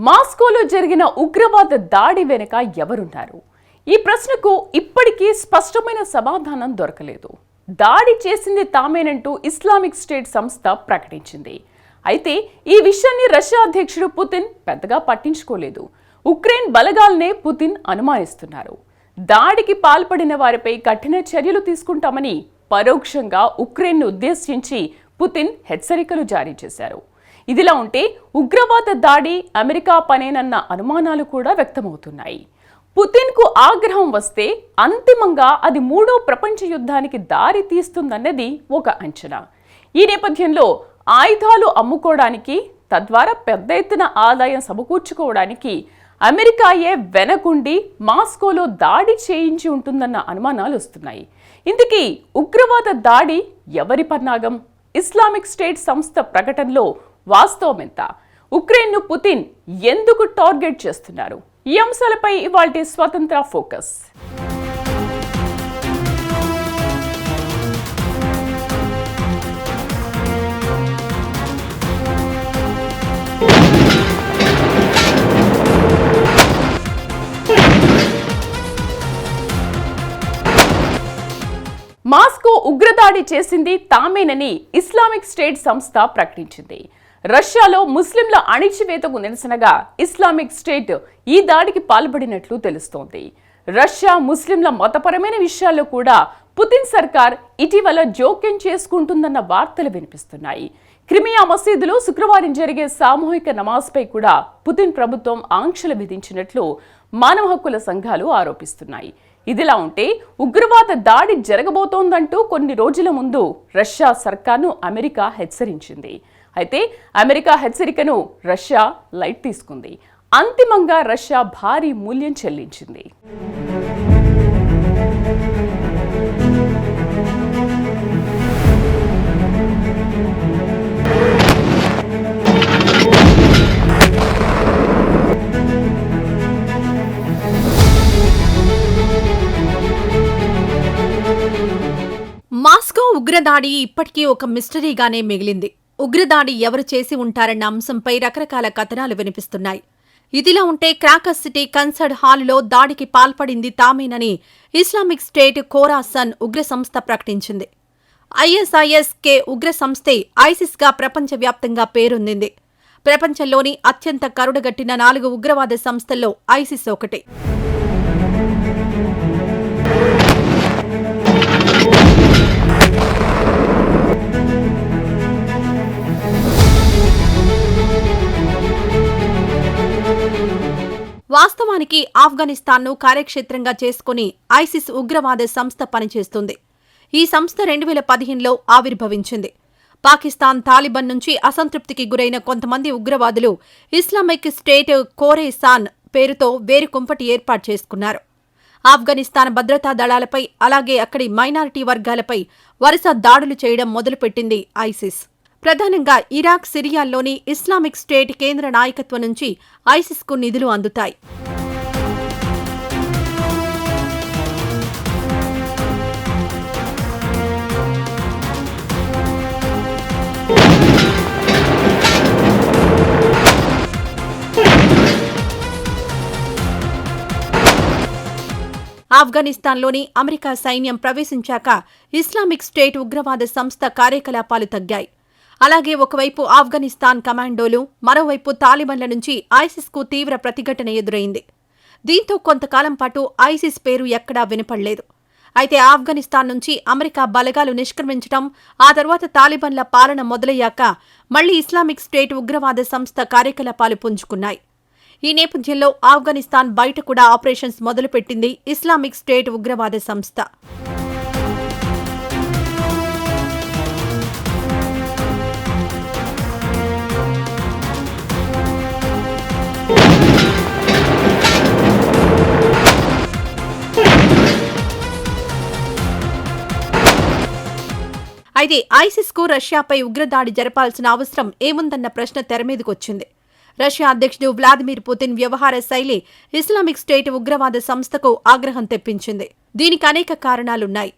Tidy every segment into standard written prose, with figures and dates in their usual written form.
మాస్కోలో జరిగిన ఉగ్రవాద దాడి వెనుక ఎవరున్నారు? ఈ ప్రశ్నకు ఇప్పటికీ స్పష్టమైన సమాధానం దొరకలేదు. దాడి చేసింది తామేనంటూ ఇస్లామిక్ స్టేట్ సంస్థ ప్రకటించింది. అయితే ఈ విషయాన్ని రష్యా అధ్యక్షుడు పుతిన్ పెద్దగా పట్టించుకోలేదు. ఉక్రెయిన్ బలగాల్నే పుతిన్ అనుమానిస్తున్నారు. దాడికి పాల్పడిన వారిపై కఠిన చర్యలు తీసుకుంటామని పరోక్షంగా ఉక్రెయిన్ను ఉద్దేశించి పుతిన్ హెచ్చరికలు జారీ చేశారు. ఇదిలా ఉంటే ఉగ్రవాద దాడి అమెరికా పనేనన్న అనుమానాలు కూడా వ్యక్తమవుతున్నాయి. పుతిన్కు ఆగ్రహం వస్తే అంతిమంగా అది మూడో ప్రపంచ యుద్ధానికి దారి తీస్తుందన్నది ఒక అంచనా. ఈ నేపథ్యంలో ఆయుధాలు అమ్ముకోవడానికి, తద్వారా పెద్ద ఎత్తున ఆదాయం సమకూర్చుకోవడానికి అమెరికాయే వెనకుండి మాస్కోలో దాడి చేయించి ఉంటుందన్న అనుమానాలు వస్తున్నాయి. ఇందుకీ ఉగ్రవాద దాడి ఎవరి పన్నాగం? ఇస్లామిక్ స్టేట్ సంస్థ ప్రకటనలో వాస్తవం ఎంత? ఉక్రెయిన్ను పుతిన్ ఎందుకు టార్గెట్ చేస్తున్నారు? ఈ అంశాలపై ఇవాల్టి స్వతంత్ర ఫోకస్. మాస్కో ఉగ్రదాడి చేసింది తామేనని ఇస్లామిక్ స్టేట్ సంస్థ ప్రకటించింది. రష్యాలో ముస్లింల అణిచివేతకు నిరసనగా ఇస్లామిక్ స్టేట్ ఈ దాడికి పాల్పడినట్లు తెలుస్తోంది. రష్యా ముస్లింల మతపరమైన విషయాల్లో కూడా పుతిన్ సర్కార్ ఇటీవల జోక్యం చేసుకుంటుందన్న వార్తలు వినిపిస్తున్నాయి. క్రిమియా మసీదులో శుక్రవారం జరిగే సామూహిక నమాజ్పై కూడా పుతిన్ ప్రభుత్వం ఆంక్షలు విధించినట్లు మానవ హక్కుల సంఘాలు ఆరోపిస్తున్నాయి. ఇదిలా ఉంటే ఉగ్రవాద దాడి జరగబోతోందంటూ కొన్ని రోజుల ముందు రష్యా సర్కార్ను అమెరికా హెచ్చరించింది. అయితే అమెరికా హెచ్చరికను రష్యా లైట్ తీసుకుంది. అంతిమంగా రష్యా భారీ మూల్యం చెల్లించింది. మాస్కో ఉగ్రదాడి ఇప్పటికీ ఒక మిస్టరీగానే మిగిలింది. ఉగ్రదాడి ఎవరు చేసి ఉంటారన్న అంశంపై రకరకాల కథనాలు వినిపిస్తున్నాయి. ఇదిలా ఉంటే క్రాకర్ సిటీ కన్సర్ట్ హాలులో దాడికి పాల్పడింది తామేనని ఇస్లామిక్ స్టేట్ ఖోరాసన్ ఉగ్ర సంస్థ ప్రకటించింది. ఐఎస్ఐఎస్-కే ఉగ్ర సంస్థే ఐసిస్గా ప్రపంచవ్యాప్తంగా పేరొందింది. ప్రపంచంలోని అత్యంత కరుడుగట్టిన 4 ఉగ్రవాద సంస్థల్లో ఐసిస్ ఒకటి. వాస్తవానికి ఆఫ్ఘనిస్తాన్ను కార్యక్షేత్రంగా చేసుకుని ఐసిస్ ఉగ్రవాద సంస్థ పనిచేస్తుంది. ఈ సంస్థ 2015లో ఆవిర్భవించింది. పాకిస్తాన్ తాలిబాన్ నుంచి అసంతృప్తికి గురైన కొంతమంది ఉగ్రవాదులు ఇస్లామిక్ స్టేట్ ఖోరాసన్ పేరుతో వేరు కుంపటి ఏర్పాటు చేసుకున్నారు. ఆఫ్ఘనిస్తాన్ భద్రతా దళాలపై, అలాగే అక్కడి మైనారిటీ వర్గాలపై వరుస దాడులు చేయడం మొదలుపెట్టింది ఐసిస్. ప్రధానంగా ఇరాక్, సిరియాల్లోని ఇస్లామిక్ స్టేట్ కేంద్ర నాయకత్వం నుంచి ఐసిస్కు నిధులు అందుతాయి. ఆఫ్ఘనిస్తాన్లోని అమెరికా సైన్యం ప్రవేశించాక ఇస్లామిక్ స్టేట్ ఉగ్రవాద సంస్థ కార్యకలాపాలు తగ్గాయి. అలాగే ఒకవైపు ఆఫ్ఘనిస్తాన్ కమాండోలు, మరోవైపు తాలిబాన్ల నుంచి ఐసిస్కు తీవ్ర ప్రతిఘటన ఎదురైంది. దీంతో కొంతకాలం పాటు ఐసిస్ పేరు ఎక్కడా వినపడలేదు. అయితే ఆఫ్ఘనిస్తాన్ నుంచి అమెరికా బలగాలు నిష్క్రమించడం, ఆ తర్వాత తాలిబాన్ల పాలన మొదలయ్యాక మళ్లీ ఇస్లామిక్ స్టేట్ ఉగ్రవాద సంస్థ కార్యకలాపాలు పుంజుకున్నాయి. ఈ నేపథ్యంలో ఆఫ్ఘనిస్తాన్ బయట కూడా ఆపరేషన్స్ మొదలుపెట్టింది ఇస్లామిక్ స్టేట్ ఉగ్రవాద సంస్థ. అయితే ఐసిస్కు రష్యాపై ఉగ్రదాడి జరపాల్సిన అవసరం ఏముందన్న ప్రశ్న తెరమీదకొచ్చింది. రష్యా అధ్యక్షుడు వ్లాదిమిర్ పుతిన్ వ్యవహార శైలి ఇస్లామిక్ స్టేట్ ఉగ్రవాద సంస్థకు ఆగ్రహం తెప్పించింది. దీనికి అనేక కారణాలున్నాయి.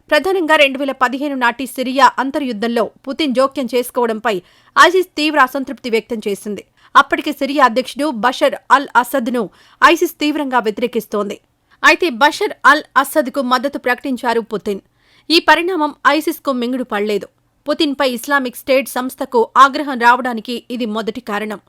ప్రధానంగా 2015 నాటి సిరియా అంతర్యుద్ధంలో పుతిన్ జోక్యం చేసుకోవడంపై ఐసిస్ తీవ్ర అసంతృప్తి వ్యక్తం చేసింది. అప్పటికి సిరియా అధ్యక్షుడు బషర్ అల్ అసద్ను ఐసిస్ తీవ్రంగా వ్యతిరేకిస్తోంది. అయితే బషర్ అల్ అసద్కు మద్దతు ప్రకటించారు పుతిన్. ఈ పరిణామం ఐసిస్కు మింగుడు పడలేదు. పుతిన్పై ఇస్లామిక్ స్టేట్ సంస్థకు ఆగ్రహం రావడానికి ఇది మొదటి కారణం.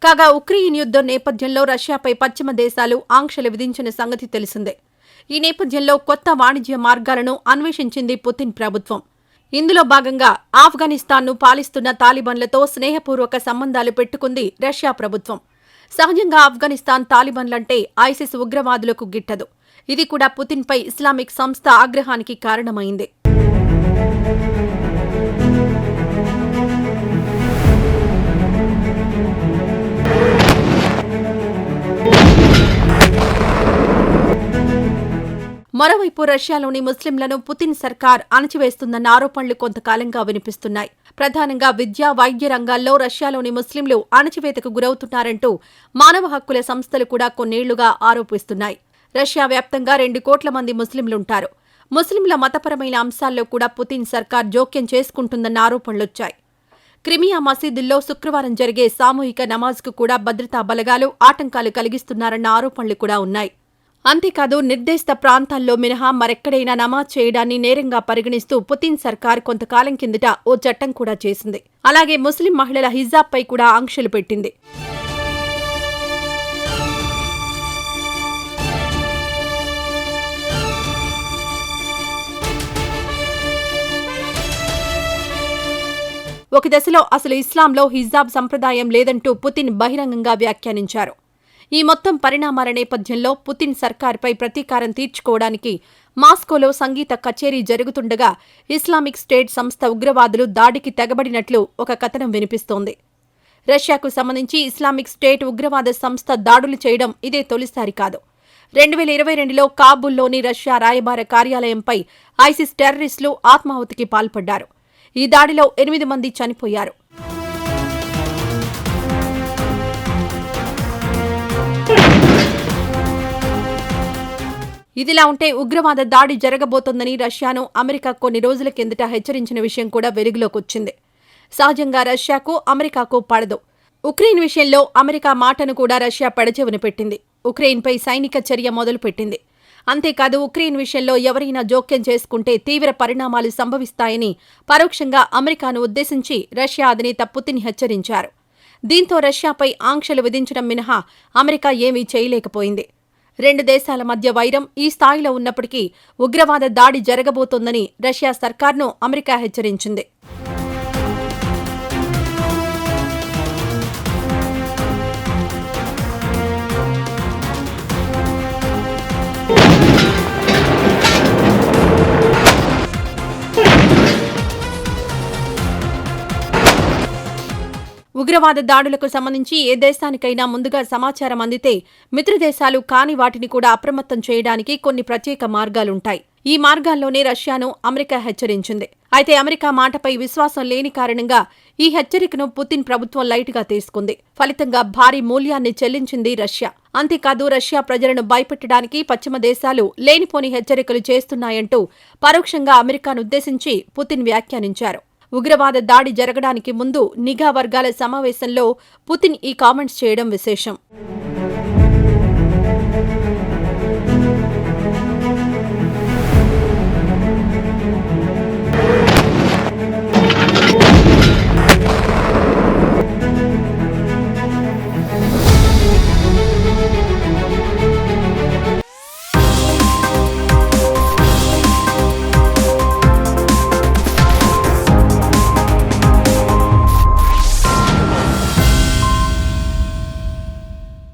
కాగా ఉక్రెయిన్ యుద్ధం నేపథ్యంలో రష్యాపై పశ్చిమ దేశాలు ఆంక్షలు విధించిన సంగతి తెలిసిందే. ఈ నేపథ్యంలో కొత్త వాణిజ్య మార్గాలను అన్వేషించింది పుతిన్ ప్రభుత్వం. ఇందులో భాగంగా ఆఫ్ఘనిస్తాన్ను పాలిస్తున్న తాలిబాన్లతో స్నేహపూర్వక సంబంధాలు పెట్టుకుంది రష్యా ప్రభుత్వం. సహజంగా ఆఫ్ఘనిస్తాన్ తాలిబాన్లంటే ఐసిస్ ఉగ్రవాదులకు గిట్టదు. ఇది కూడా పుతిన్పై ఇస్లామిక్ సంస్థ ఆగ్రహానికి కారణమైంది. మరోవైపు రష్యాలోని ముస్లింలను పుతిన్ సర్కార్ అణచివేస్తుందన్న ఆరోపణలు కొంతకాలంగా వినిపిస్తున్నాయి. ప్రధానంగా విద్య, వైద్య రంగాల్లో రష్యాలోని ముస్లింలు అణచివేతకు గురవుతున్నారంటూ మానవ హక్కుల సంస్థలు కూడా కొన్నేళ్లుగా ఆరోపిస్తున్నాయి. రష్యా వ్యాప్తంగా 2 కోట్ల మంది ముస్లింలుంటారు. ముస్లింల మతపరమైన అంశాల్లో కూడా పుతిన్ సర్కార్ జోక్యం చేసుకుంటుందన్న ఆరోపణలొచ్చాయి. క్రిమియా మసీదుల్లో శుక్రవారం జరిగే సామూహిక నమాజ్కు కూడా భద్రతా బలగాలు ఆటంకాలు కలిగిస్తున్నారన్న ఆరోపణలు కూడా ఉన్నాయి. అంతేకాదు నిర్దేశిత ప్రాంతాల్లో మినహా మరెక్కడైనా నమాజ్ చేయడాన్ని నేరంగా పరిగణిస్తూ పుతిన్ సర్కార్ కొంతకాలం కిందట ఓ చట్టం కూడా చేసింది. అలాగే ముస్లిం మహిళల హిజాబ్పై కూడా ఆంక్షలు పెట్టింది. ఒక దశలో అసలు ఇస్లాంలో హిజాబ్ సంప్రదాయం లేదంటూ పుతిన్ బహిరంగంగా వ్యాఖ్యానించారు. ఈ మొత్తం పరిణామాల నేపథ్యంలో పుతిన్ సర్కార్పై ప్రతీకారం తీర్చుకోవడానికి మాస్కోలో సంగీత కచేరీ జరుగుతుండగా ఇస్లామిక్ స్టేట్ సంస్థ ఉగ్రవాదులు దాడికి తెగబడినట్లు ఒక కథనం వినిపిస్తోంది. రష్యాకు సంబంధించి ఇస్లామిక్ స్టేట్ ఉగ్రవాద సంస్థ దాడులు చేయడం ఇదే తొలిసారి కాదు. 2022లో కాబూల్లోని రష్యా రాయబార కార్యాలయంపై ఐసిస్ టెర్రరిస్టులు ఆత్మాహుతికి పాల్పడ్డారు. ఈ దాడిలో 8 మంది చనిపోయారు. ఇదిలా ఉంటే ఉగ్రవాద దాడి జరగబోతోందని రష్యాను అమెరికా కొన్ని రోజుల కిందట హెచ్చరించిన విషయం కూడా వెలుగులోకొచ్చింది. సహజంగా రష్యాకు, అమెరికాకు పడదు. ఉక్రెయిన్ విషయంలో అమెరికా మాటను కూడా రష్యా పెడచెవిన పెట్టింది. ఉక్రెయిన్పై సైనిక చర్య మొదలుపెట్టింది. అంతేకాదు ఉక్రెయిన్ విషయంలో ఎవరైనా జోక్యం చేసుకుంటే తీవ్ర పరిణామాలు సంభవిస్తాయని పరోక్షంగా అమెరికాను ఉద్దేశించి రష్యా అధినేత పుతిన్ హెచ్చరించారు. దీంతో రష్యాపై ఆంక్షలు విధించడం మినహా అమెరికా ఏమీ చేయలేకపోయింది. 2 దేశాల మధ్య వైరం ఈ స్థాయిలో ఉన్నప్పటికీ ఉగ్రవాద దాడి జరగబోతోందని రష్యా సర్కార్ను అమెరికా హెచ్చరించింది. ఉగ్రవాద దాడులకు సంబంధించి ఏ దేశానికైనా ముందుగా సమాచారం అందితే మిత్రదేశాలు కాని వాటిని కూడా అప్రమత్తం చేయడానికి కొన్ని ప్రత్యేక మార్గాలుంటాయి. ఈ మార్గాల్లోనే రష్యాను అమెరికా హెచ్చరించింది. అయితే అమెరికా మాటపై విశ్వాసం లేని కారణంగా ఈ హెచ్చరికను పుతిన్ ప్రభుత్వం లైట్గా తీసుకుంది. ఫలితంగా భారీ మూల్యాన్ని చెల్లించింది రష్యా. అంతేకాదు రష్యా ప్రజలను భయపెట్టడానికి పశ్చిమ దేశాలు లేనిపోని హెచ్చరికలు చేస్తున్నాయంటూ పరోక్షంగా అమెరికానుద్దేశించి పుతిన్ వ్యాఖ్యానించారు. ఉగ్రవాద దాడి జరగడానికి ముందు నిఘా వర్గాల సమావేశంలో పుతిన్ ఈ కామెంట్స్ చేయడం విశేషం.